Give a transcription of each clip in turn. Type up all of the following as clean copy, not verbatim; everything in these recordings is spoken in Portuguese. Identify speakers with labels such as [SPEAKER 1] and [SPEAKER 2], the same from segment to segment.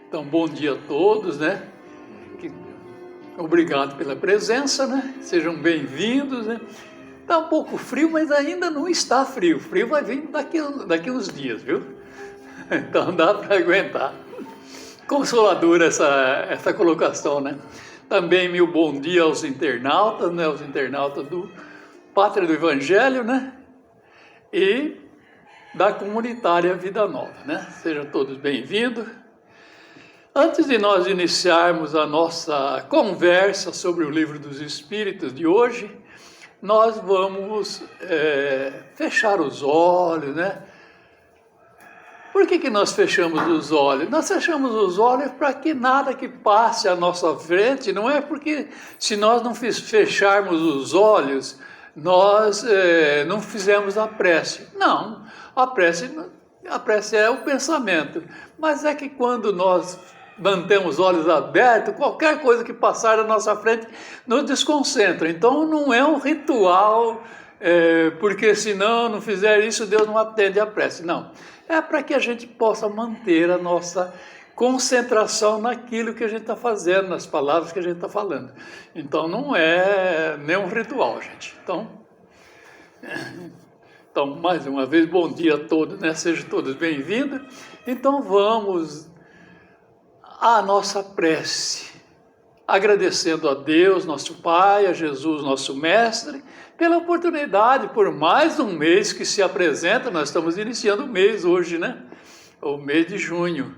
[SPEAKER 1] Então, bom dia a todos, né? Obrigado pela presença, né? Sejam bem-vindos, né? Está um pouco frio, mas ainda não está frio. O frio vai vir daqui uns dias, viu? Então dá para aguentar. Consoladora essa colocação, né? Também meu bom dia aos internautas, né? Os internautas do Pátria do Evangelho, né? E da comunitária Vida Nova, né? Sejam todos bem-vindos. Antes de nós iniciarmos a nossa conversa sobre o Livro dos Espíritos de hoje, nós vamos fechar os olhos, né? Por que nós fechamos os olhos? Nós fechamos os olhos para que nada que passe à nossa frente, não é porque se nós não fecharmos os olhos, nós não fizemos a prece. Não, a prece é o pensamento, mas é que quando nós mantemos os olhos abertos, qualquer coisa que passar na nossa frente nos desconcentra. Então não é um ritual, porque se não fizer isso, Deus não atende a prece. Não, é para que a gente possa manter a nossa concentração naquilo que a gente está fazendo, nas palavras que a gente está falando. Então não é nenhum ritual, gente. Então, mais uma vez, bom dia a todos, né? Sejam todos bem-vindos. Então vamos à nossa prece, agradecendo a Deus, nosso Pai, a Jesus, nosso Mestre, pela oportunidade, por mais um mês que se apresenta. Nós estamos iniciando o mês hoje, né? O mês de junho,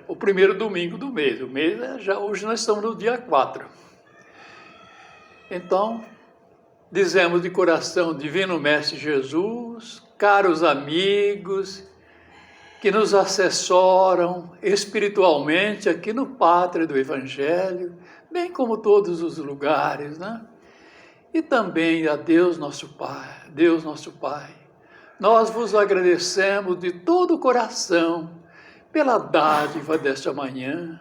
[SPEAKER 1] o primeiro domingo do mês. O mês hoje nós estamos no dia 4. Então, dizemos de coração, Divino Mestre Jesus, caros amigos, que nos assessoram espiritualmente aqui no Pátria do Evangelho, bem como todos os lugares, né? E também a Deus nosso Pai, nós vos agradecemos de todo o coração pela dádiva desta manhã,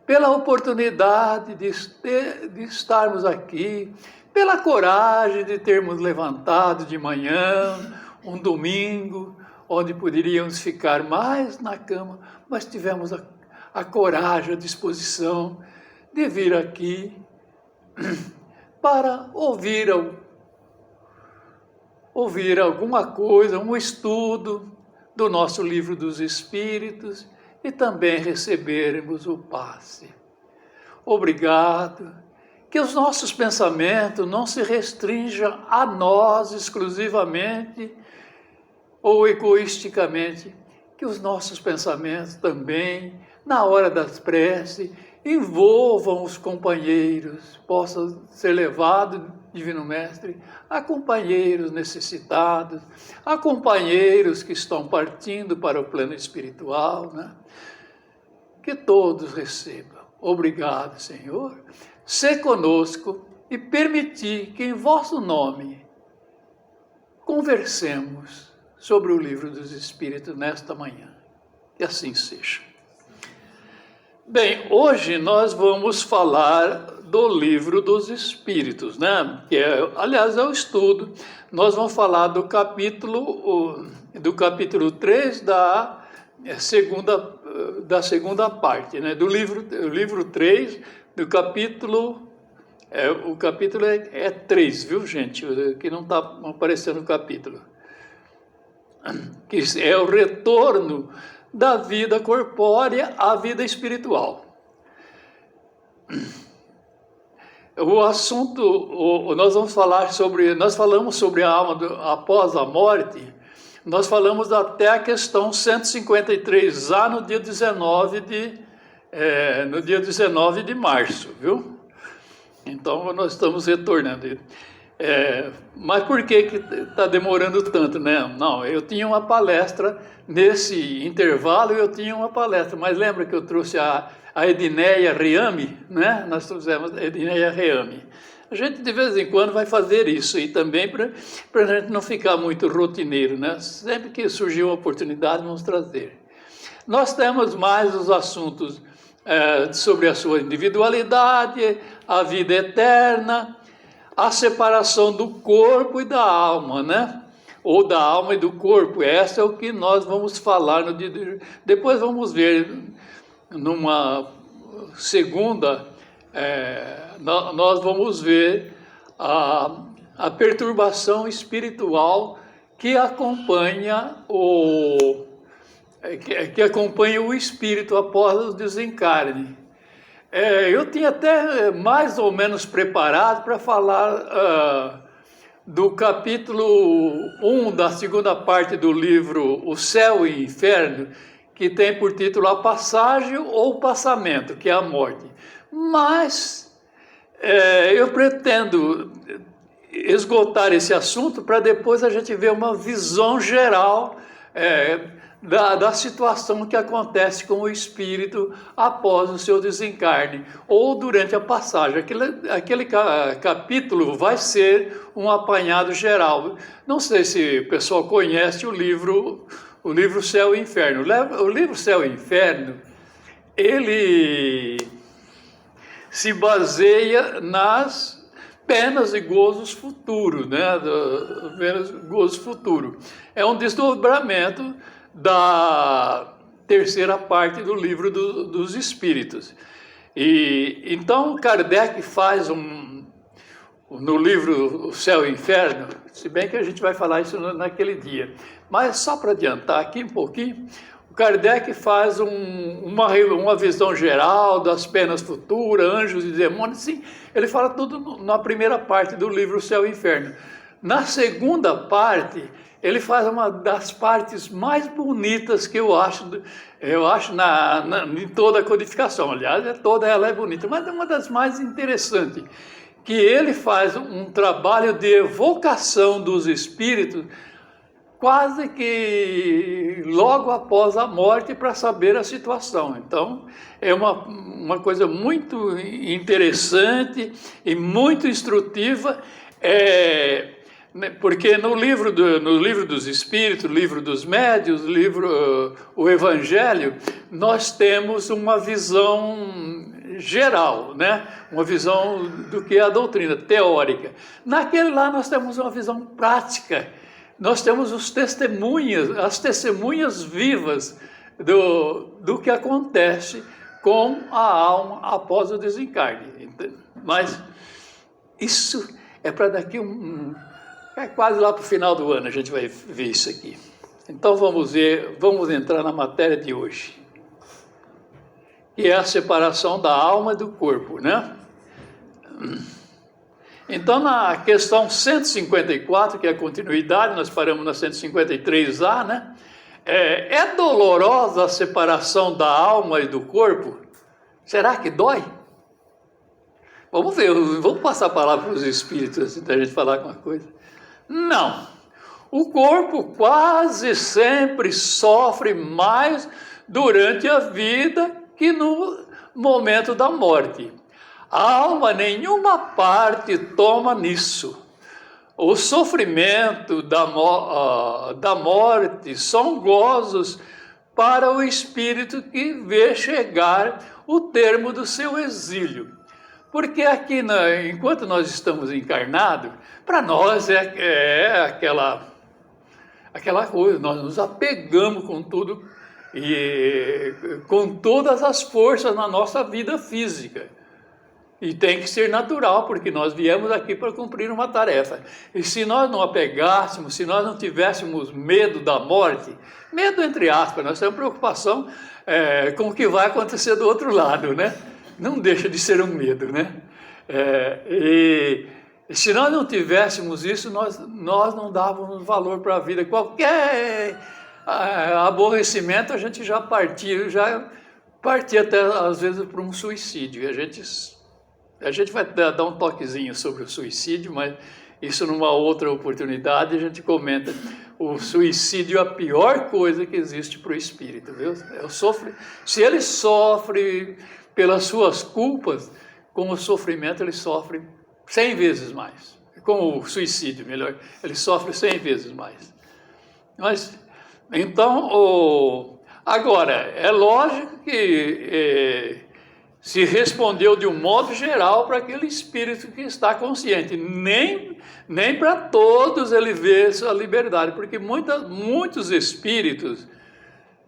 [SPEAKER 1] pela oportunidade de estarmos aqui, pela coragem de termos levantado de manhã, um domingo, onde poderíamos ficar mais na cama, mas tivemos a coragem, a disposição de vir aqui para ouvir alguma coisa, um estudo do nosso Livro dos Espíritos e também recebermos o passe. Obrigado. Que os nossos pensamentos não se restringam a nós exclusivamente ou egoisticamente, que os nossos pensamentos também, na hora das preces, envolvam os companheiros, possam ser levados, Divino Mestre, a companheiros necessitados, a companheiros que estão partindo para o plano espiritual, né? Que todos recebam. Obrigado, Senhor. Sê conosco e permitir que em vosso nome conversemos sobre o Livro dos Espíritos nesta manhã. Que assim seja. Bem, hoje nós vamos falar do Livro dos Espíritos, né? Que aliás, é o estudo. Nós vamos falar do capítulo 3 da segunda parte, né? Do livro 3, do capítulo... o capítulo é 3, viu, gente? Que não está aparecendo o capítulo. Que é o retorno da vida corpórea à vida espiritual. O assunto, nós falamos sobre a alma após a morte, nós falamos até a questão 153A no dia 19 de março, viu? Então nós estamos retornando. Mas por que está demorando tanto, né? Não, eu tinha uma palestra, nesse intervalo eu tinha uma palestra, mas lembra que eu trouxe a Edneia Reame, né? Nós trouxemos a Edneia Reame. A gente de vez em quando vai fazer isso, e também para a gente não ficar muito rotineiro, né? Sempre que surgir uma oportunidade, vamos trazer. Nós temos mais os assuntos sobre a sua individualidade, a vida eterna, a separação do corpo e da alma, né? Ou da alma e do corpo. Essa é o que nós vamos falar no dia de... Depois vamos ver numa segunda, nós vamos ver a perturbação espiritual que acompanha o espírito após o desencarne. Eu tinha até mais ou menos preparado para falar do capítulo 1 da segunda parte do livro O Céu e o Inferno, que tem por título A Passagem ou Passamento, que é a morte. Mas eu pretendo esgotar esse assunto para depois a gente ver uma visão geral da situação que acontece com o espírito após o seu desencarne ou durante a passagem. Aquele capítulo vai ser um apanhado geral. Não sei se o pessoal conhece o livro Céu e Inferno. O livro Céu e Inferno, ele se baseia nas penas e gozos futuros, né? Penas e gozos futuros. É um desdobramento da terceira parte do livro dos Espíritos. E então Kardec faz no livro O Céu e o Inferno, se bem que a gente vai falar isso naquele dia, mas só para adiantar aqui um pouquinho, o Kardec faz uma visão geral das penas futuras, anjos e demônios, sim, ele fala tudo na primeira parte do livro O Céu e o Inferno. Na segunda parte, ele faz uma das partes mais bonitas que eu acho em toda a codificação. Aliás, toda ela é bonita, mas é uma das mais interessantes, que ele faz um trabalho de evocação dos espíritos quase que logo após a morte para saber a situação. Então, é uma coisa muito interessante e muito instrutiva, porque no livro dos Espíritos, livro dos Médiuns, o Evangelho, nós temos uma visão geral, né? Uma visão do que é a doutrina teórica. Naquele lá nós temos uma visão prática, nós temos as testemunhas vivas do que acontece com a alma após o desencarne. Mas isso é para daqui quase lá para o final do ano a gente vai ver isso aqui. Então vamos entrar na matéria de hoje, que é a separação da alma e do corpo, né? Então, na questão 154, que é a continuidade, nós paramos na 153A, né? É dolorosa a separação da alma e do corpo? Será que dói? Vamos ver, vamos passar a palavra para os espíritos antes da gente falar alguma coisa. Não. O corpo quase sempre sofre mais durante a vida que no momento da morte. A alma, nenhuma parte toma nisso. O sofrimento da morte são gozos para o espírito que vê chegar o termo do seu exílio. Porque aqui, enquanto nós estamos encarnados, para nós é aquela coisa, nós nos apegamos com tudo e com todas as forças na nossa vida física. E tem que ser natural, porque nós viemos aqui para cumprir uma tarefa. E se nós não apegássemos, se nós não tivéssemos medo da morte, medo entre aspas, nós temos preocupação com o que vai acontecer do outro lado, né? Não deixa de ser um medo, né? E se nós não tivéssemos isso, nós não dávamos valor para a vida. Qualquer aborrecimento, a gente já partia até às vezes para um suicídio. A gente vai dar um toquezinho sobre o suicídio, mas isso numa outra oportunidade a gente comenta. O suicídio é a pior coisa que existe para o espírito, viu? Se ele sofre pelas suas culpas, com o sofrimento ele sofre 100 vezes mais. Com o suicídio, melhor, ele sofre 100 vezes mais. Mas, então, agora, é lógico que se respondeu de um modo geral para aquele espírito que está consciente. Nem para todos ele vê essa liberdade, porque muitos espíritos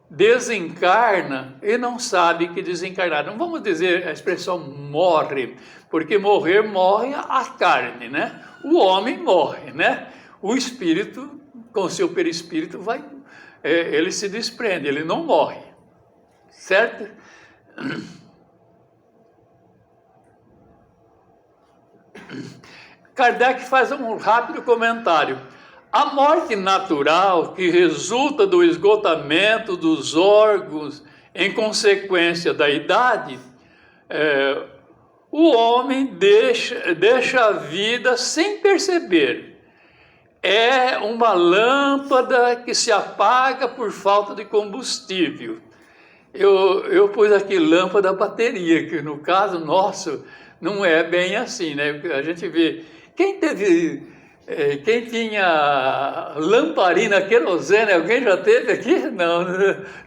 [SPEAKER 1] desencarna e não sabe que desencarnar. Não vamos dizer a expressão morre, porque morrer morre a carne, né? O homem morre, né? O espírito, com seu perispírito, ele se desprende, ele não morre, certo? Kardec faz um rápido comentário. A morte natural, que resulta do esgotamento dos órgãos em consequência da idade, o homem deixa a vida sem perceber. É uma lâmpada que se apaga por falta de combustível. Eu pus aqui lâmpada bateria, que no caso nosso não é bem assim, né? A gente vê, quem tinha lamparina querosene, alguém já teve aqui? Não,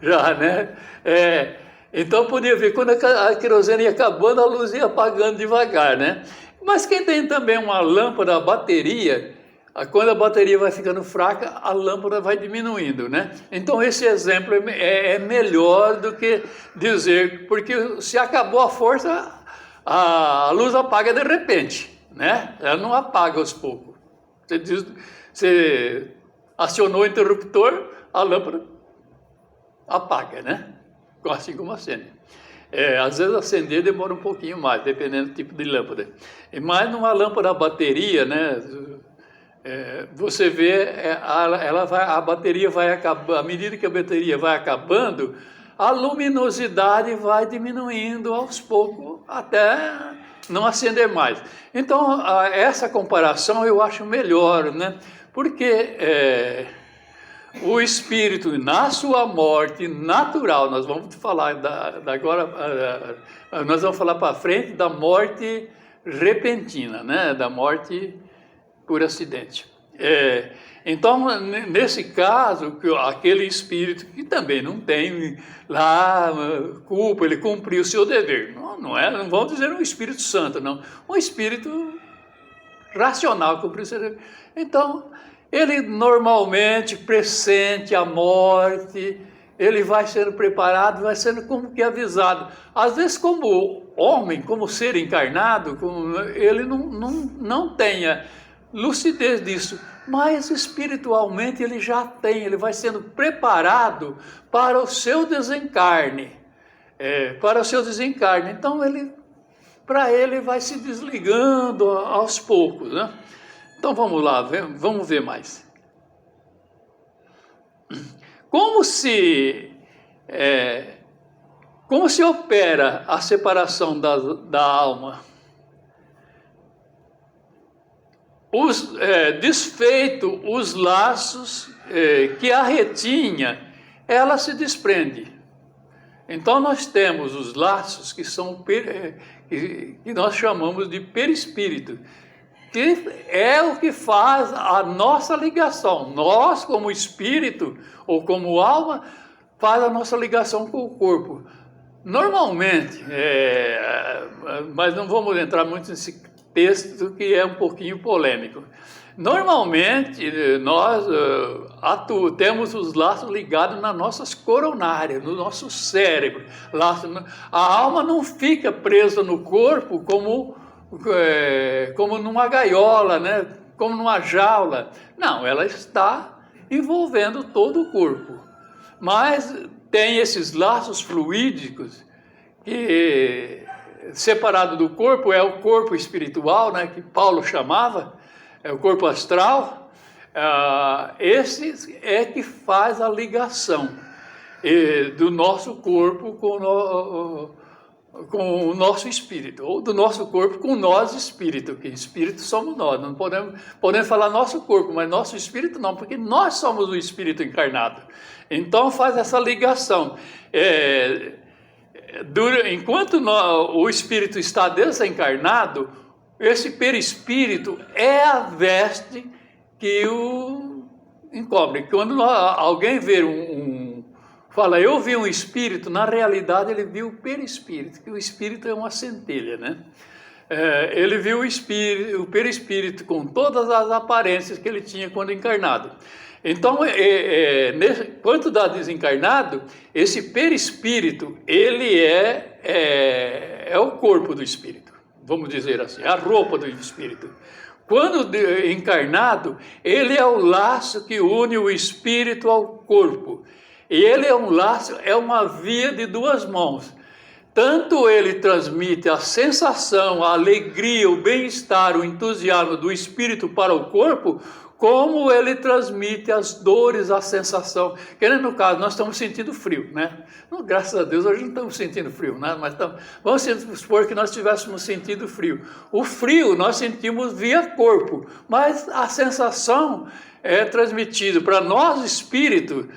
[SPEAKER 1] já, né? Então podia ver, quando a querosene ia acabando, a luz ia apagando devagar, né? Mas quem tem também uma lâmpada a bateria, quando a bateria vai ficando fraca, a lâmpada vai diminuindo, né? Então esse exemplo é melhor do que dizer, porque se acabou a força, a luz apaga de repente, né? Ela não apaga aos poucos. Você acionou o interruptor, a lâmpada apaga, né? Assim como acende. Às vezes acender demora um pouquinho mais, dependendo do tipo de lâmpada. Mas numa lâmpada a bateria, né? Você vê, a bateria vai acabando, à medida que a bateria vai acabando, a luminosidade vai diminuindo aos poucos até não acender mais. Então, essa comparação eu acho melhor, né? Porque o espírito, na sua morte natural, nós vamos falar agora, nós vamos falar para frente da morte repentina, né? Da morte por acidente. Então, nesse caso, aquele espírito que também não tem lá culpa, ele cumpriu o seu dever. Não vamos dizer um Espírito Santo, não. Um espírito racional cumpriu o seu dever. Então, ele normalmente pressente a morte, ele vai sendo preparado, vai sendo como que avisado. Às vezes, como homem, como ser encarnado, ele não tenha lucidez disso, mas espiritualmente ele já tem, ele vai sendo preparado para o seu desencarne, Então para ele vai se desligando aos poucos, né? Então vamos lá, vamos ver mais. Como se opera a separação da alma? Desfeito os laços que a retinha, ela se desprende. Então nós temos os laços que nós chamamos de perispírito, que é o que faz a nossa ligação. Nós, como espírito ou como alma, faz a nossa ligação com o corpo. Normalmente, mas não vamos entrar muito nesse texto que é um pouquinho polêmico. Normalmente, nós temos os laços ligados nas nossas coronárias, no nosso cérebro. A alma não fica presa no corpo como numa gaiola, né? Como numa jaula. Não, ela está envolvendo todo o corpo. Mas tem esses laços fluídicos que, separado do corpo, é o corpo espiritual, né, que Paulo chamava, é o corpo astral. Esse é que faz a ligação do nosso corpo com o nosso espírito, ou do nosso corpo com nós espírito, que espírito somos nós. Não podemos falar nosso corpo, mas nosso espírito não, porque nós somos o espírito encarnado. Então faz essa ligação. Enquanto o espírito está desencarnado, esse perispírito é a veste que o encobre. Quando alguém vê fala, eu vi um espírito, na realidade ele viu o perispírito, que o espírito é uma centelha, né? Ele viu o perispírito com todas as aparências que ele tinha quando encarnado. Então, quanto dá desencarnado, esse perispírito, ele é o corpo do espírito, vamos dizer assim, a roupa do espírito. Quando encarnado, ele é o laço que une o espírito ao corpo. E ele é um laço, é uma via de duas mãos. Tanto ele transmite a sensação, a alegria, o bem-estar, o entusiasmo do espírito para o corpo, como ele transmite as dores, a sensação. Que no caso, nós estamos sentindo frio, né? Graças a Deus, hoje não estamos sentindo frio, né? Mas vamos supor que nós estivéssemos sentindo frio. O frio nós sentimos via corpo, mas a sensação é transmitida para nós, espírito,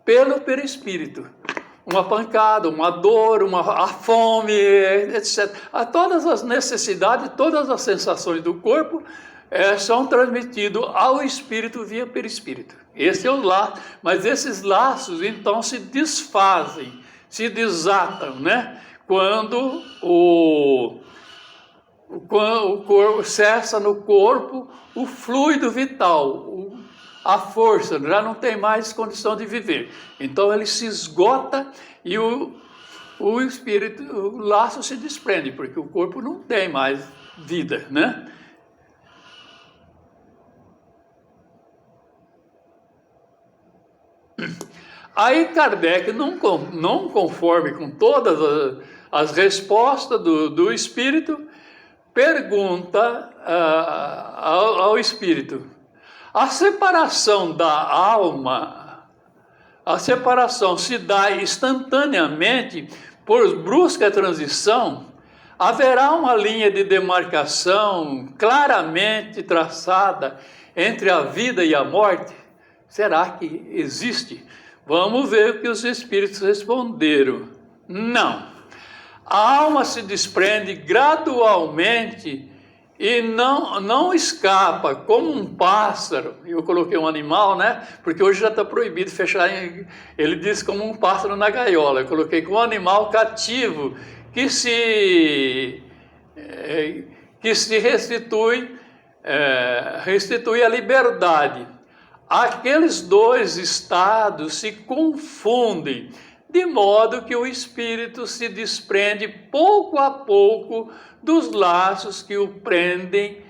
[SPEAKER 1] pelo perispírito. Uma pancada, uma dor, a fome, etc. Todas as necessidades, todas as sensações do corpo são transmitidas ao espírito via perispírito. Esse é o laço, mas esses laços então se desfazem, se desatam, né? Quando o corpo cessa no corpo o fluido vital, a força, já não tem mais condição de viver. Então ele se esgota e o espírito, o laço se desprende, porque o corpo não tem mais vida, né? Aí Kardec, não conforme com todas as respostas do espírito, pergunta ao espírito: a separação da alma, a separação se dá instantaneamente por brusca transição? Haverá uma linha de demarcação claramente traçada entre a vida e a morte? Será que existe? Vamos ver o que os espíritos responderam. Não. A alma se desprende gradualmente e não escapa, como um pássaro. Eu coloquei um animal, né? Porque hoje já está proibido fechar. Ele diz como um pássaro na gaiola. Eu coloquei como um animal cativo que se restitui a liberdade. Aqueles dois estados se confundem, de modo que o espírito se desprende pouco a pouco dos laços que o prendem,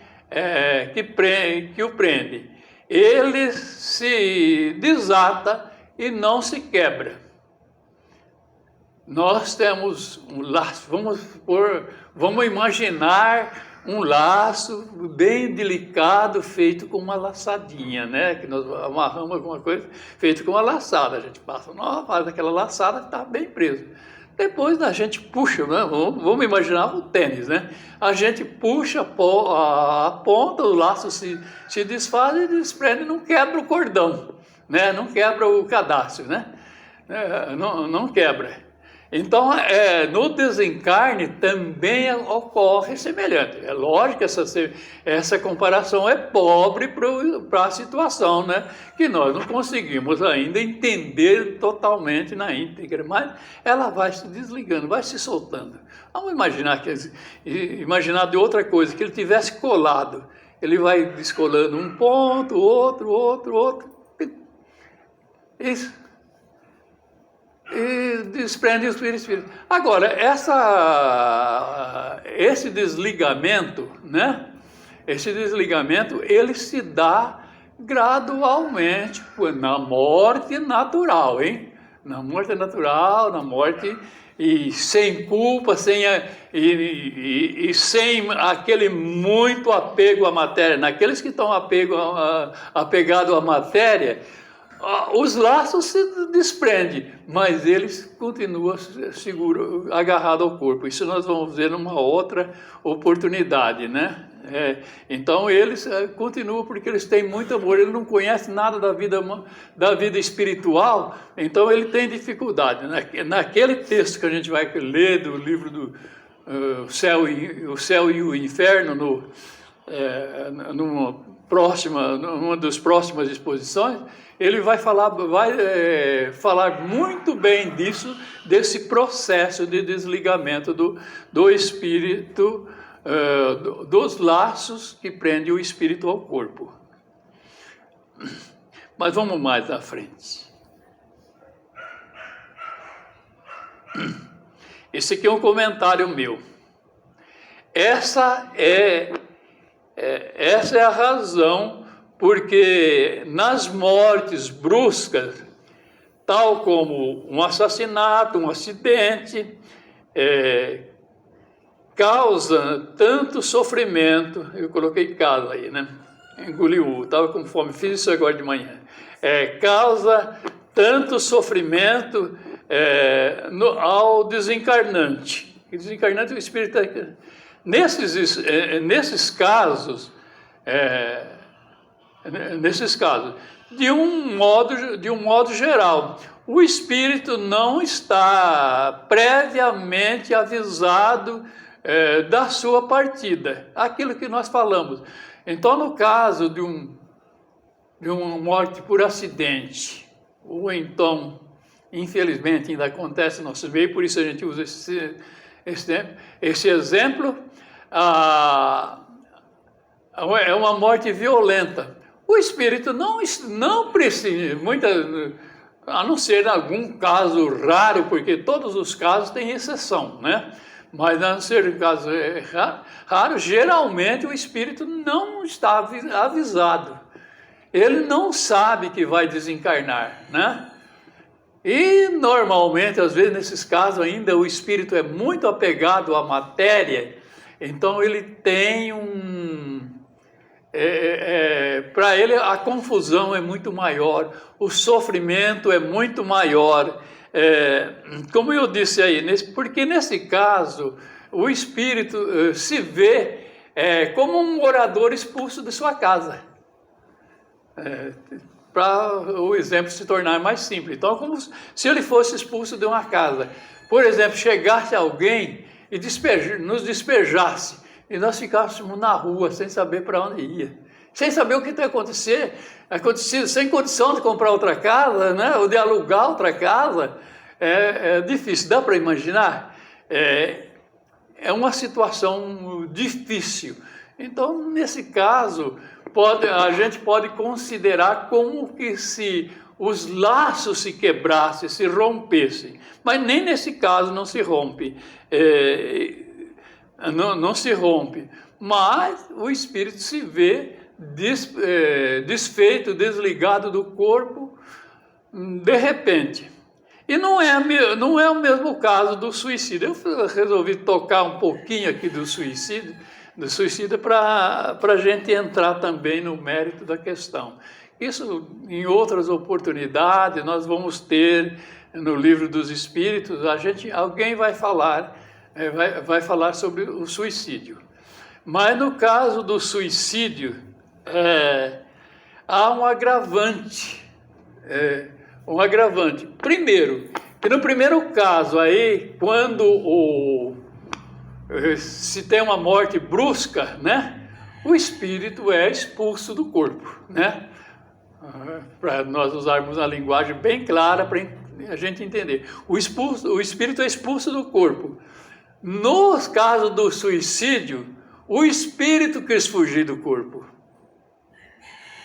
[SPEAKER 1] que o prendem. Ele se desata e não se quebra. Nós temos um laço, vamos imaginar um laço bem delicado, feito com uma laçadinha, né? Que nós amarramos alguma coisa, feito com uma laçada. A gente faz aquela laçada, está bem preso. Depois a gente puxa, né? Vamos imaginar o tênis, né? A gente puxa a ponta, o laço se desfaz e desprende, não quebra o cordão, né? Não quebra o cadastro, né? Não quebra. Então, no desencarne também ocorre semelhante. É lógico que essa comparação é pobre para a situação, né? Que nós não conseguimos ainda entender totalmente na íntegra, mas ela vai se desligando, vai se soltando. Vamos imaginar de outra coisa, que ele tivesse colado. Ele vai descolando um ponto, outro. Isso. E desprende o espírito. Agora, esse desligamento, né? Esse desligamento, ele se dá gradualmente na morte natural, hein? Na morte natural, na morte e sem culpa, sem aquele muito apego à matéria. Naqueles que estão apegados à matéria, os laços se desprendem, mas eles continuam seguros, agarrados ao corpo. Isso nós vamos ver numa outra oportunidade, né? Então eles continuam porque eles têm muito amor. Ele não conhece nada da vida espiritual, então ele tem dificuldade. Naquele texto que a gente vai ler do livro do O Céu e o Inferno, numa das próximas exposições, ele vai falar muito bem desse processo de desligamento do espírito, dos laços que prendem o espírito ao corpo. Mas vamos mais à frente. Esse aqui é um comentário meu. Essa é a razão porque nas mortes bruscas, tal como um assassinato, um acidente, causa tanto sofrimento. Eu coloquei casa aí, né? Engoliu, estava com fome, fiz isso agora de manhã. Causa tanto sofrimento ao desencarnante. O desencarnante, o espírito... Nesses casos, de um modo geral, o espírito não está previamente avisado da sua partida, aquilo que nós falamos. Então, no caso de uma morte por acidente, ou então, infelizmente, ainda acontece no nosso meio, por isso a gente usa esse exemplo, é uma morte violenta. O espírito não precisa, a não ser em algum caso raro, porque todos os casos têm exceção, né? Mas a não ser em caso raro, geralmente o espírito não está avisado. Ele não sabe que vai desencarnar, né? E normalmente, às vezes, nesses casos ainda, o espírito é muito apegado à matéria, então ele tem para ele a confusão é muito maior, o sofrimento é muito maior. Como eu disse aí, porque nesse caso o espírito se vê como um morador expulso de sua casa. Para o exemplo se tornar mais simples. Então, como se ele fosse expulso de uma casa. Por exemplo, chegasse alguém e nos despejasse, e nós ficássemos na rua sem saber para onde ia, sem saber o que ia acontecer, sem condição de comprar outra casa, né? Ou de alugar outra casa. É difícil, dá para imaginar? É uma situação difícil. Então, nesse caso, a gente pode considerar como que se os laços se quebrassem, se rompessem. Mas nem nesse caso não se rompe. Não se rompe. Mas o espírito se vê desfeito, desligado do corpo, de repente. E não é o mesmo caso do suicídio. Eu resolvi tocar um pouquinho aqui do suicídio para a gente entrar também no mérito da questão. Isso, em outras oportunidades, nós vamos ter no Livro dos Espíritos, alguém vai falar sobre o suicídio. Mas no caso do suicídio, há um agravante. Primeiro, que no primeiro caso aí, quando se tem uma morte brusca, né, o espírito é expulso do corpo, né? Para nós usarmos uma linguagem bem clara para a gente entender. O espírito é expulso do corpo. No caso do suicídio, o espírito quis fugir do corpo.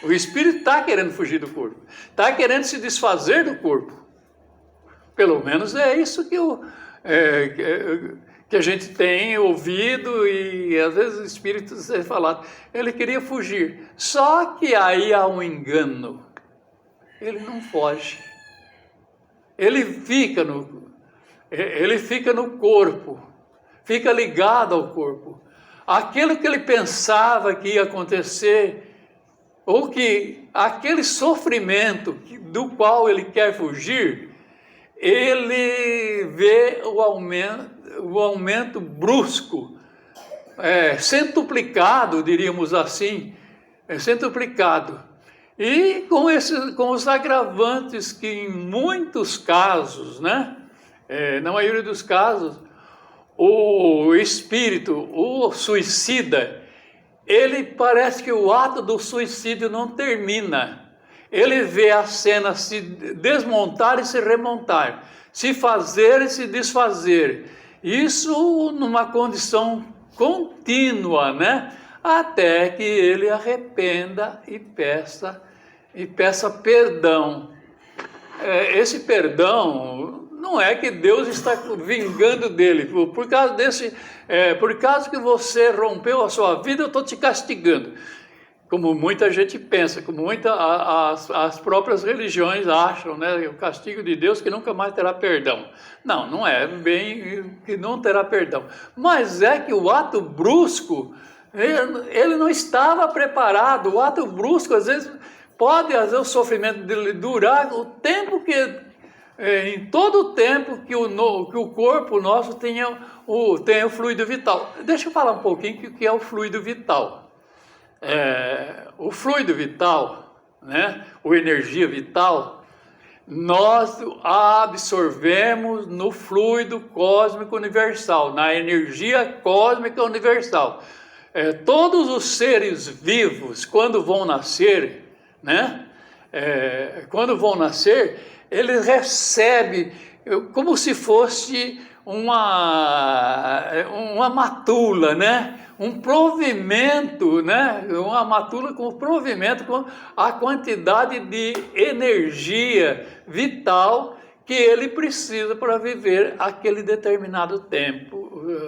[SPEAKER 1] O espírito está querendo fugir do corpo, está querendo se desfazer do corpo. Pelo menos é isso que a gente tem ouvido e às vezes o espírito tem falado. Ele queria fugir, só que aí há um engano. Ele não foge. Ele fica no corpo, fica ligado ao corpo. Aquilo que ele pensava que ia acontecer, ou que aquele sofrimento do qual ele quer fugir, ele vê o aumento brusco, centuplicado, diríamos assim, centuplicado. E com os agravantes que em muitos casos, né, na maioria dos casos, o espírito, o suicida, ele parece que o ato do suicídio não termina. Ele vê a cena se desmontar e se remontar, se fazer e se desfazer. Isso numa condição contínua, né? Até que ele arrependa e peça e peça perdão. Esse perdão não é que Deus está vingando dele. Por causa que você rompeu a sua vida, eu estou te castigando. Como muita gente pensa, como as próprias religiões acham, né? O castigo de Deus que nunca mais terá perdão. Não, não é bem que não terá perdão. Mas é que o ato brusco, ele não estava preparado. O ato brusco, às vezes, pode o sofrimento dele durar o tempo em todo o tempo que o corpo nosso tenha o fluido vital. Deixa eu falar um pouquinho o que é o fluido vital. O fluido vital, né, ou energia vital, nós absorvemos no fluido cósmico universal, na energia cósmica universal. Todos os seres vivos, quando vão nascer, né, eles recebem como se fosse uma matula, né? Um provimento, né? Uma matula com provimento, com a quantidade de energia vital que ele precisa para viver aquele determinado tempo.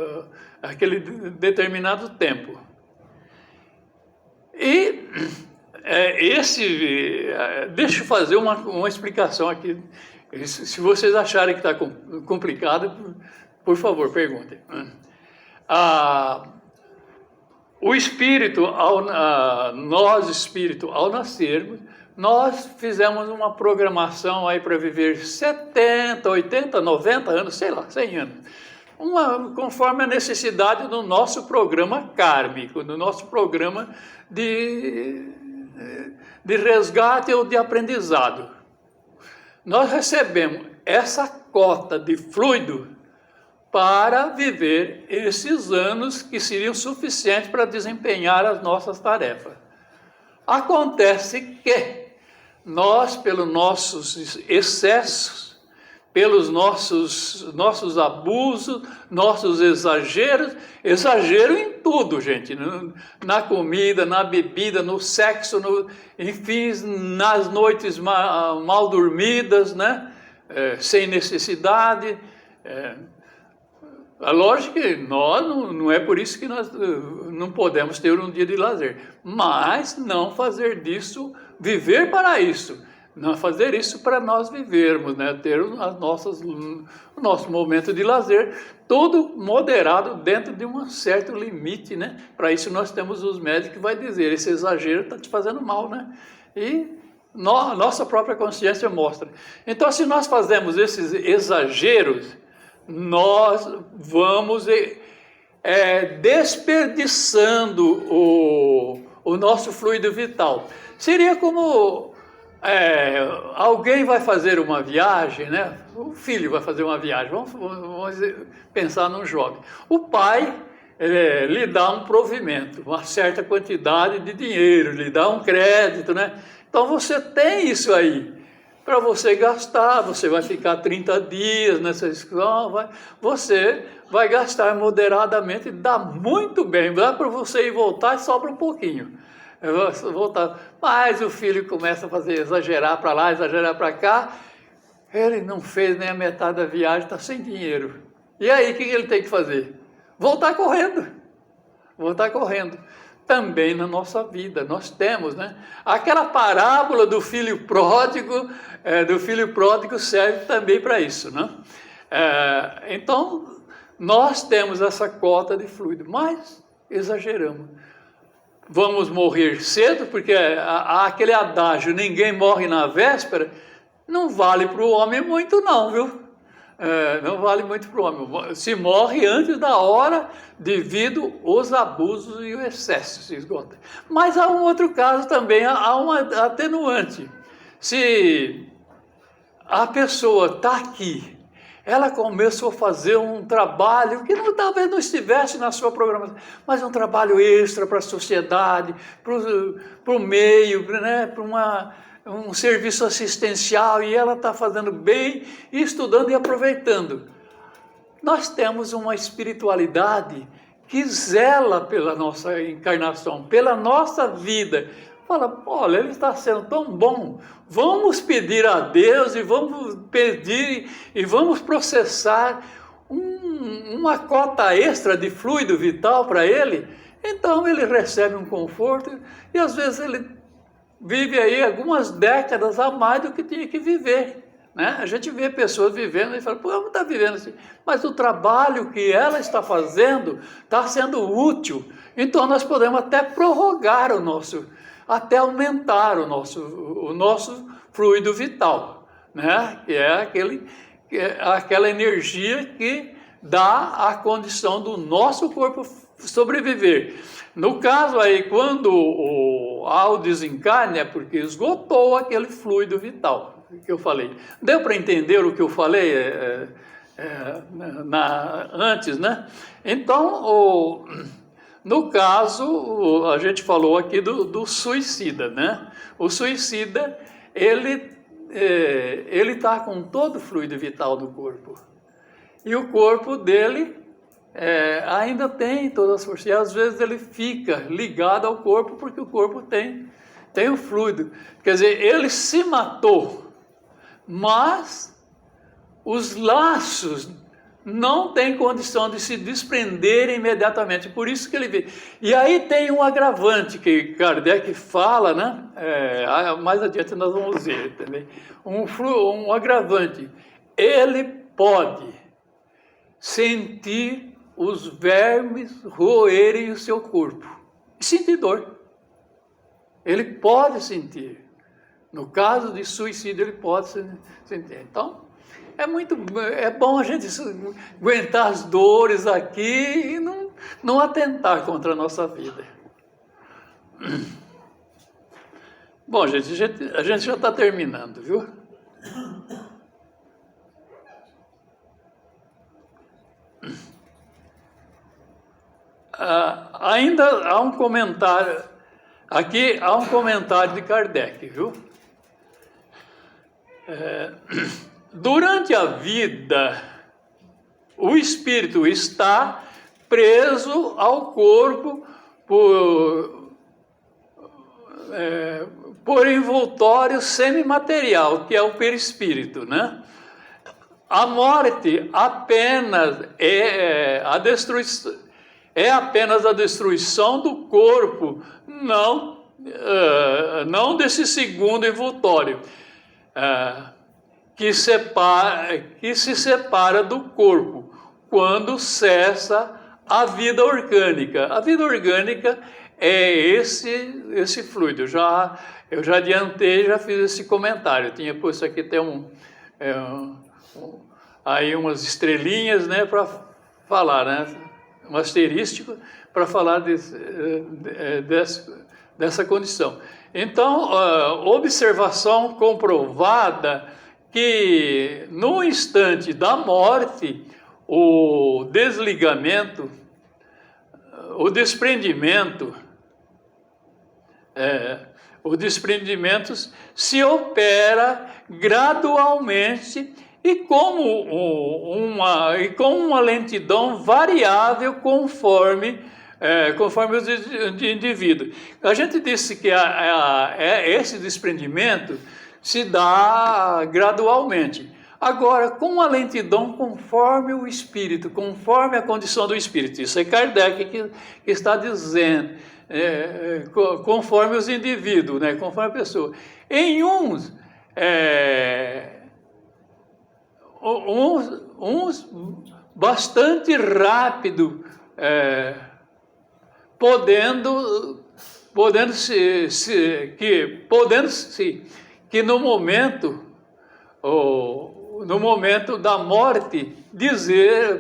[SPEAKER 1] E deixa eu fazer uma explicação aqui. Se vocês acharem que está complicado, por favor, perguntem. O espírito, nós espírito, ao nascermos, nós fizemos uma programação aí para viver 70, 80, 90 anos, sei lá, 100 anos. Conforme a necessidade do nosso programa kármico, do nosso programa de resgate ou de aprendizado. Nós recebemos essa cota de fluido para viver esses anos que seriam suficientes para desempenhar as nossas tarefas. Acontece que nós, pelos nossos excessos, pelos nossos abusos, nossos exagero em tudo, gente, na comida, na bebida, no sexo, enfim, nas noites mal dormidas, né? Sem necessidade. Lógico que não é por isso que nós não podemos ter um dia de lazer, mas não fazer disso, viver para isso, não fazer isso para nós vivermos, né? Ter o nosso momento de lazer, tudo moderado dentro de um certo limite, né? Para isso nós temos os médicos que vai dizer, esse exagero está te fazendo mal, né? E nossa própria consciência mostra. Então, se nós fazemos esses exageros, nós vamos desperdiçando o nosso fluido vital. Seria como alguém vai fazer uma viagem, né? O filho vai fazer uma viagem, vamos pensar num jovem. O pai lhe dá um provimento, uma certa quantidade de dinheiro, lhe dá um crédito, né? Então você tem isso aí para você gastar, você vai ficar 30 dias nessa escola, você vai gastar moderadamente, dá muito bem, dá para você ir voltar e sobra um pouquinho. Voltar. Mas o filho começa a exagerar para lá, exagerar para cá, ele não fez nem a metade da viagem, está sem dinheiro. E aí, o que ele tem que fazer? Voltar correndo. Também na nossa vida, nós temos, né? Aquela parábola do filho pródigo serve também para isso, né? Então, nós temos essa cota de fluido, mas exageramos. Vamos morrer cedo, porque aquele adágio, ninguém morre na véspera, não vale para o homem muito não, viu? Não vale muito para o homem. Se morre antes da hora devido aos abusos e o excesso se esgota. Mas há um outro caso também, há uma atenuante. Se a pessoa está aqui, ela começou a fazer um trabalho que talvez não estivesse na sua programação, mas um trabalho extra para a sociedade, para o meio, né, para um serviço assistencial, e ela está fazendo bem, estudando e aproveitando. Nós temos uma espiritualidade que zela pela nossa encarnação, pela nossa vida, fala, olha, ele está sendo tão bom, vamos pedir a Deus e vamos pedir e vamos processar uma cota extra de fluido vital para ele. Então ele recebe um conforto e às vezes ele vive aí algumas décadas a mais do que tinha que viver. Né? A gente vê pessoas vivendo e fala, pô, não está vivendo assim. Mas o trabalho que ela está fazendo está sendo útil. Então nós podemos até prorrogar até aumentar o nosso fluido vital, né? Que é aquela energia que dá a condição do nosso corpo sobreviver. No caso aí, quando há o desencarne, é porque esgotou aquele fluido vital que eu falei. Deu para entender o que eu falei antes, né? Então, no caso, a gente falou aqui do suicida, né? O suicida, ele está com todo o fluido vital do corpo. E o corpo dele ainda tem todas as forças. E às vezes ele fica ligado ao corpo porque o corpo tem o fluido. Quer dizer, ele se matou, mas os laços não têm condição de se desprender imediatamente. Por isso que ele vê. E aí tem um agravante que Kardec fala, né? Mais adiante nós vamos ver também. Um agravante. Ele pode sentir os vermes roerem o seu corpo e sentir dor. Ele pode sentir. No caso de suicídio, ele pode sentir. Então, é bom a gente aguentar as dores aqui e não atentar contra a nossa vida. Bom, gente, a gente já está terminando, viu? Ainda há um comentário, aqui há um comentário de Kardec, viu? Durante a vida, o espírito está preso ao corpo por envoltório semimaterial, que é o perispírito, né? A morte apenas apenas a destruição do corpo, não desse segundo envoltório, que se separa do corpo quando cessa a vida orgânica. A vida orgânica é esse fluido. Eu já adiantei, já fiz esse comentário. Eu tinha posto aqui até aí umas estrelinhas, né, para falar, né, um asterístico para falar dessa condição. Então, observação comprovada que no instante da morte, o desligamento, o desprendimento se opera gradualmente e com uma lentidão variável conforme o indivíduo. A gente disse que esse desprendimento se dá gradualmente. Agora, com a lentidão conforme o espírito, conforme a condição do espírito. Isso é Kardec que está dizendo, conforme os indivíduos, né, conforme a pessoa. Em uns bastante rápido, que no momento da morte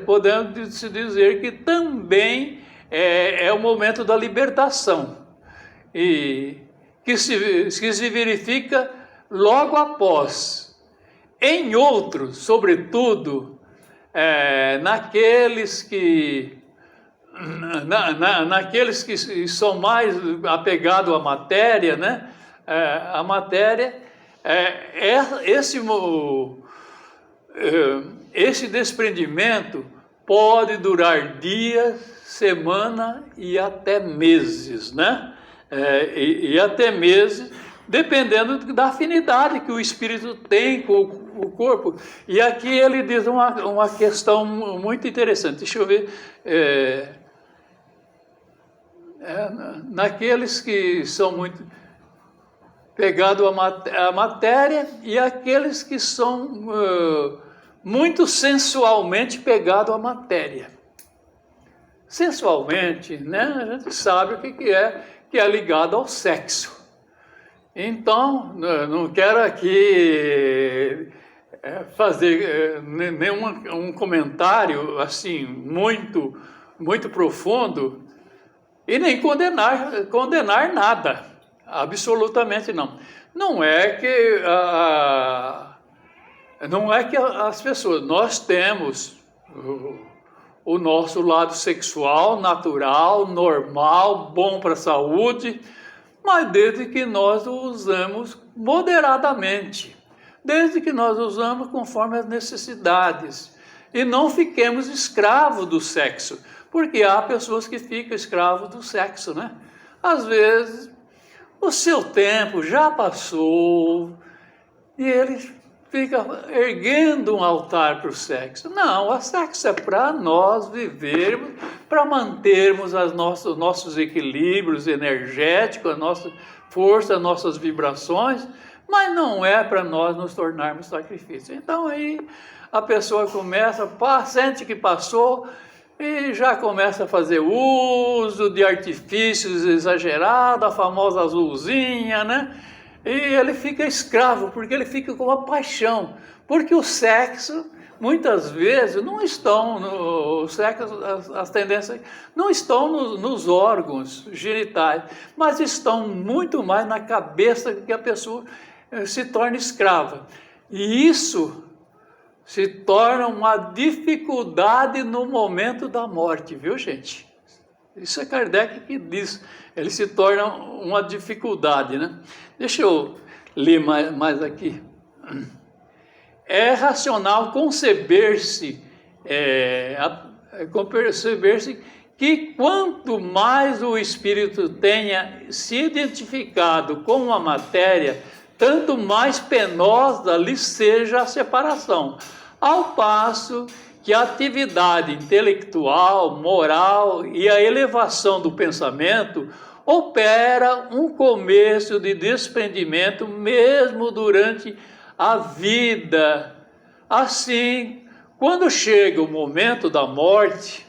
[SPEAKER 1] podemos se dizer que também é o momento da libertação e que se verifica logo após. Em outros, sobretudo, naqueles que são mais apegados à matéria, né? A matéria, esse desprendimento pode durar dias, semana e até meses, né? e até mesmo dependendo da afinidade que o espírito tem com o corpo. E aqui ele diz uma questão muito interessante. Deixa eu ver. Naqueles que são muito pegados à matéria e aqueles que são muito sensualmente pegados à matéria. Sensualmente, né? A gente sabe o que é ligado ao sexo. Então, não quero aqui fazer nenhum comentário assim muito profundo e nem condenar nada, absolutamente não. Não é que as pessoas, nós temos o nosso lado sexual, natural, normal, bom para a saúde, mas desde que nós o usamos moderadamente, desde que nós usamos conforme as necessidades e não fiquemos escravos do sexo, porque há pessoas que ficam escravos do sexo, né? Às vezes o seu tempo já passou e eles ficam erguendo um altar para o sexo. Não, o sexo é para nós vivermos, para mantermos os nossos equilíbrios energéticos, a nossa força, as nossas vibrações, mas não é para nós nos tornarmos sacrifício. Então aí a pessoa sente que passou e já começa a fazer uso de artifícios exagerados, a famosa azulzinha, né? E ele fica escravo, porque ele fica com uma paixão. Porque o sexo, muitas vezes, não estão no sexo, as tendências não estão nos órgãos genitais, mas estão muito mais na cabeça que a pessoa se torna escrava. E isso se torna uma dificuldade no momento da morte, viu, gente? Isso é Kardec que diz. Ele se torna uma dificuldade, né? Deixa eu ler mais aqui. É racional conceber-se que quanto mais o espírito tenha se identificado com a matéria, tanto mais penosa lhe seja a separação, ao passo que a atividade intelectual, moral e a elevação do pensamento opera um começo de desprendimento mesmo durante a vida. Assim, quando chega o momento da morte,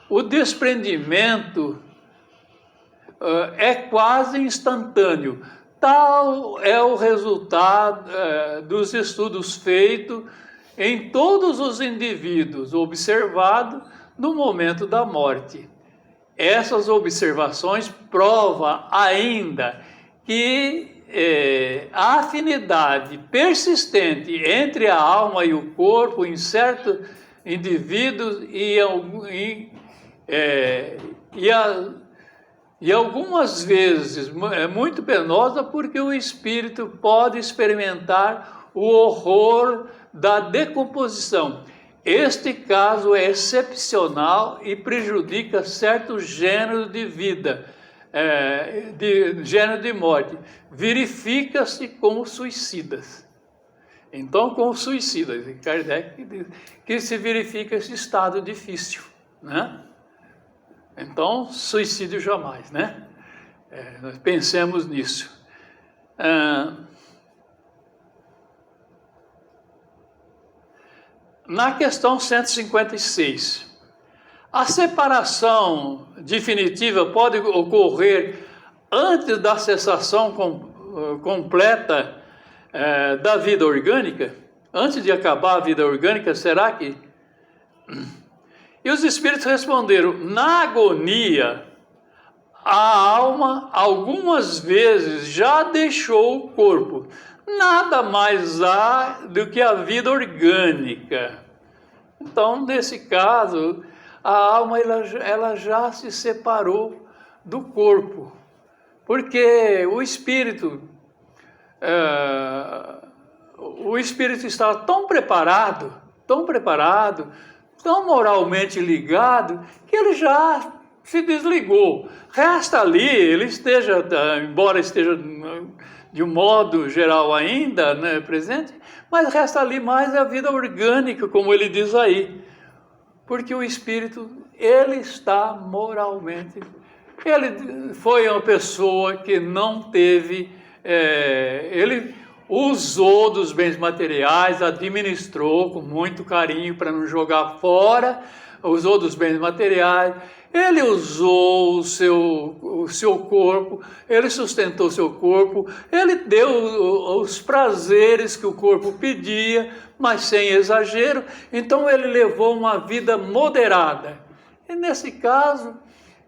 [SPEAKER 1] o desprendimento é quase instantâneo. Tal é o resultado dos estudos feitos em todos os indivíduos observados no momento da morte. Essas observações provam ainda que a afinidade persistente entre a alma e o corpo em certos indivíduos e algumas vezes é muito penosa porque o espírito pode experimentar o horror da decomposição. Este caso é excepcional e prejudica certos gêneros de vida, gênero de morte. Verifica-se com os suicidas. Então, com os suicidas, Kardec diz que se verifica esse estado difícil, né? Então, suicídio jamais, né? Nós pensemos nisso. Na questão 156, a separação definitiva pode ocorrer antes da cessação completa da vida orgânica? Antes de acabar a vida orgânica, será que... E os espíritos responderam: na agonia, a alma algumas vezes já deixou o corpo. Nada mais há do que a vida orgânica. Então, nesse caso, a alma ela já se separou do corpo, porque o espírito está tão preparado, tão moralmente ligado, que ele já se desligou. Resta ali, ele esteja, embora esteja de um modo geral ainda, né, presente, mas resta ali mais a vida orgânica, como ele diz aí. Porque o espírito, ele está moralmente... Ele foi uma pessoa que não teve... ele usou dos bens materiais, administrou com muito carinho para não jogar fora, usou dos bens materiais, ele usou o seu corpo, ele sustentou o seu corpo, ele deu os prazeres que o corpo pedia, mas sem exagero, então ele levou uma vida moderada. E nesse caso,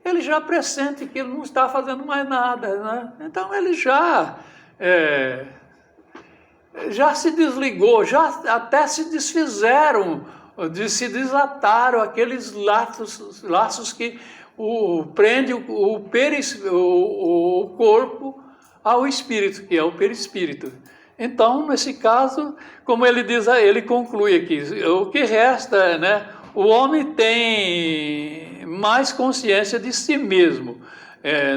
[SPEAKER 1] ele já pressente que ele não está fazendo mais nada, né? Então ele já se desligou, já até se desfizeram, se desataram aqueles laços que prende o corpo ao espírito, que é o perispírito. Então, nesse caso, como ele diz, ele conclui aqui, o que resta, né? O homem tem mais consciência de si mesmo.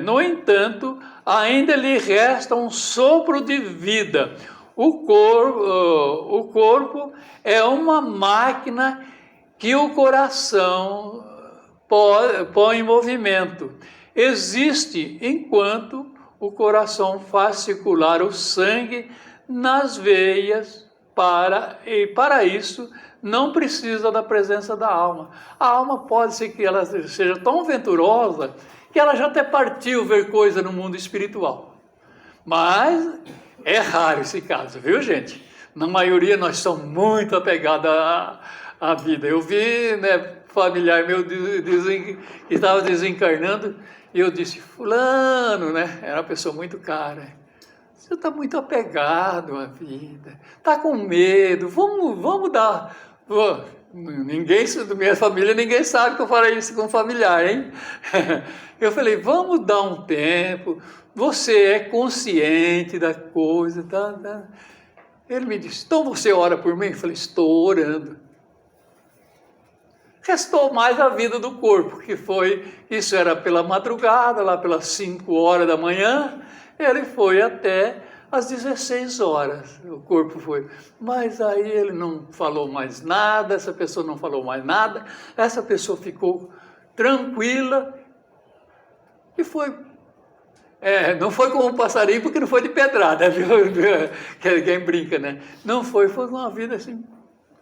[SPEAKER 1] No entanto, ainda lhe resta um sopro de vida. O corpo é uma máquina que o coração põe em movimento. Existe enquanto o coração faz circular o sangue nas veias, e para isso não precisa da presença da alma. A alma pode ser que ela seja tão venturosa que ela já até partiu ver coisa no mundo espiritual. Mas é raro esse caso, viu, gente? Na maioria nós somos muito apegados à vida. Eu vi, né, familiar meu que estava desencarnando e eu disse, fulano, né? Era uma pessoa muito cara. Você está muito apegado à vida, está com medo, vamos dar... Ninguém, da minha família, ninguém sabe que eu falei isso com um familiar, hein? Eu falei, vamos dar um tempo, você é consciente da coisa, tá? Ele me disse, então você ora por mim? Eu falei, estou orando. Restou mais a vida do corpo, isso era pela madrugada, lá pelas 5 horas da manhã, ele foi até às 16 horas, o corpo foi. Mas aí ele não falou mais nada, essa pessoa não falou mais nada, essa pessoa ficou tranquila e foi. Não foi como um passarinho, porque não foi de pedrada, viu? Quem brinca, né? Não foi uma vida assim,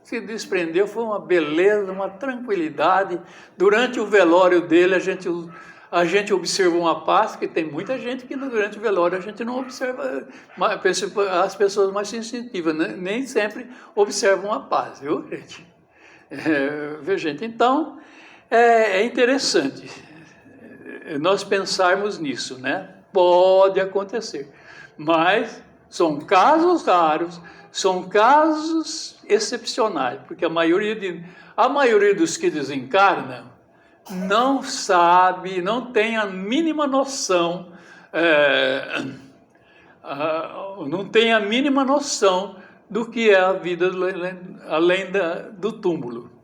[SPEAKER 1] se desprendeu, foi uma beleza, uma tranquilidade. Durante o velório dele, a gente observa uma paz, que tem muita gente que durante o velório a gente não observa, as pessoas mais sensitivas, né? Nem sempre observam a paz, viu, gente? Gente, então, é interessante nós pensarmos nisso, né? Pode acontecer, mas são casos raros, são casos excepcionais, porque a maioria dos que desencarnam não sabe, não tem a mínima noção, não tem a mínima noção do que é a vida além do túmulo.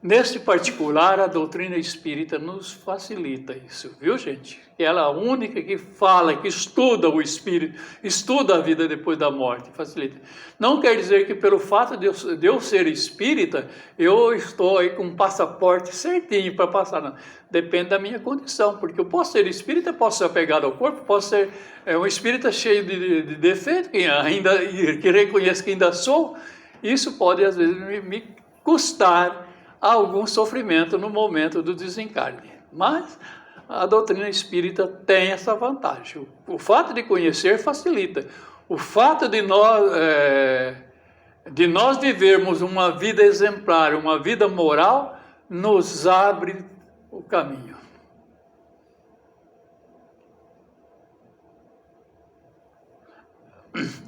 [SPEAKER 1] Neste particular, a doutrina espírita nos facilita isso, viu, gente? Ela é a única que fala, que estuda o espírito, estuda a vida depois da morte, facilita. Não quer dizer que pelo fato de eu ser espírita, eu estou aí com um passaporte certinho para passar, não. Depende da minha condição, porque eu posso ser espírita, posso ser apegado ao corpo, posso ser um espírita cheio de defeito, que reconhece que ainda sou. Isso pode, às vezes, me custar algum sofrimento no momento do desencarne. Mas a doutrina espírita tem essa vantagem. O fato de conhecer facilita. O fato de nós vivermos uma vida exemplar, uma vida moral, nos abre o caminho.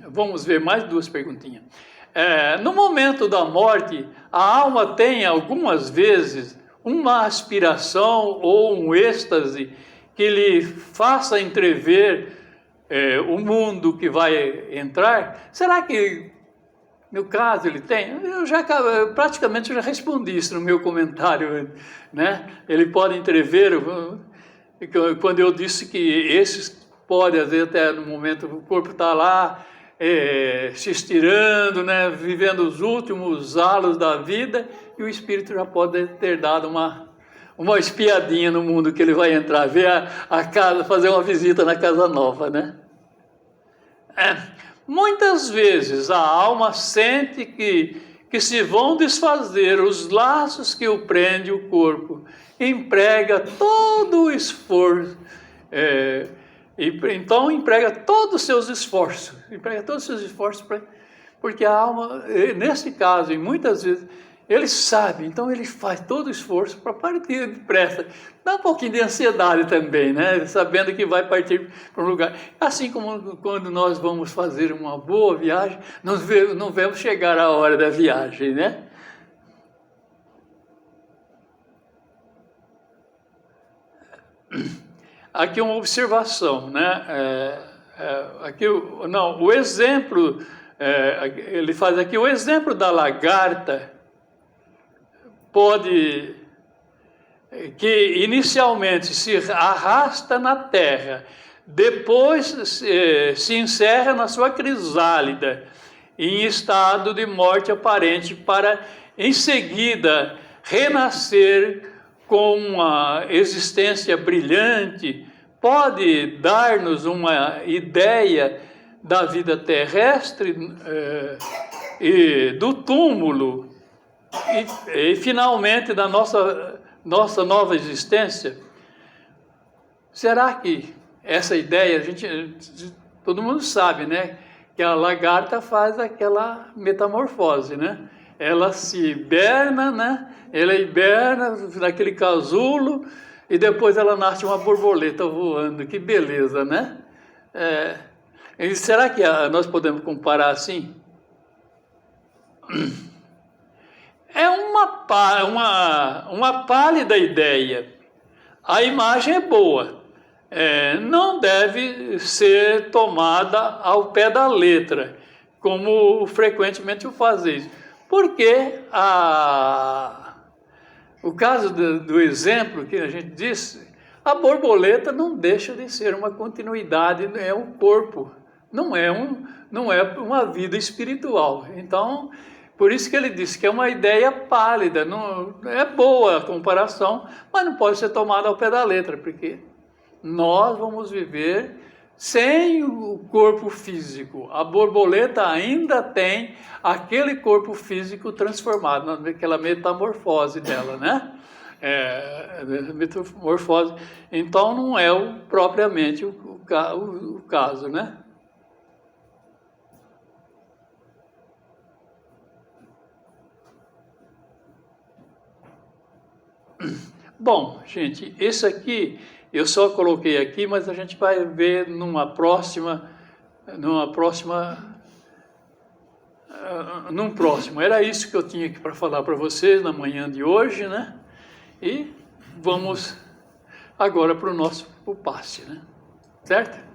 [SPEAKER 1] Vamos ver mais 2 perguntinhas. No momento da morte, a alma tem algumas vezes uma aspiração ou um êxtase que lhe faça entrever o mundo que vai entrar? Será que, no caso, ele tem? Eu praticamente já respondi isso no meu comentário, né? Ele pode entrever, quando eu disse que esses podem, às vezes até no momento o corpo está lá se estirando, né, vivendo os últimos halos da vida, e o espírito já pode ter dado uma espiadinha no mundo que ele vai entrar, ver a casa, fazer uma visita na casa nova, né? Muitas vezes a alma sente que se vão desfazer os laços que o prende o corpo, emprega todo o esforço, então emprega todos os seus esforços, porque a alma, nesse caso, e muitas vezes, ele sabe, então ele faz todo o esforço para partir depressa. Dá um pouquinho de ansiedade também, né? Sabendo que vai partir para um lugar. Assim como quando nós vamos fazer uma boa viagem, não vemos chegar a hora da viagem, né? Aqui uma observação, né? O exemplo, ele faz aqui o exemplo da lagarta, que inicialmente se arrasta na terra, depois se encerra na sua crisálida, em estado de morte aparente, para em seguida renascer com uma existência brilhante, pode dar-nos uma ideia da vida terrestre e do túmulo, e finalmente da nossa nova existência. Será que essa ideia, todo mundo sabe, né, que a lagarta faz aquela metamorfose, né? Ela se hiberna, né? Ela hiberna naquele casulo e depois ela nasce uma borboleta voando. Que beleza, né? E será que nós podemos comparar assim? É uma pálida ideia. A imagem é boa, não deve ser tomada ao pé da letra, como frequentemente eu faço isso. Porque o caso do exemplo que a gente disse, a borboleta não deixa de ser uma continuidade, é um corpo, não é uma vida espiritual. Então, por isso que ele disse que é uma ideia pálida, não, é boa a comparação, mas não pode ser tomada ao pé da letra, porque nós vamos viver sem o corpo físico. A borboleta ainda tem aquele corpo físico transformado, naquela metamorfose dela, né? Metamorfose. Então não é propriamente o caso, né? Bom, gente, esse aqui eu só coloquei aqui, mas a gente vai ver num próximo. Era isso que eu tinha aqui para falar para vocês na manhã de hoje, né? E vamos agora para o nosso passe, né? Certo?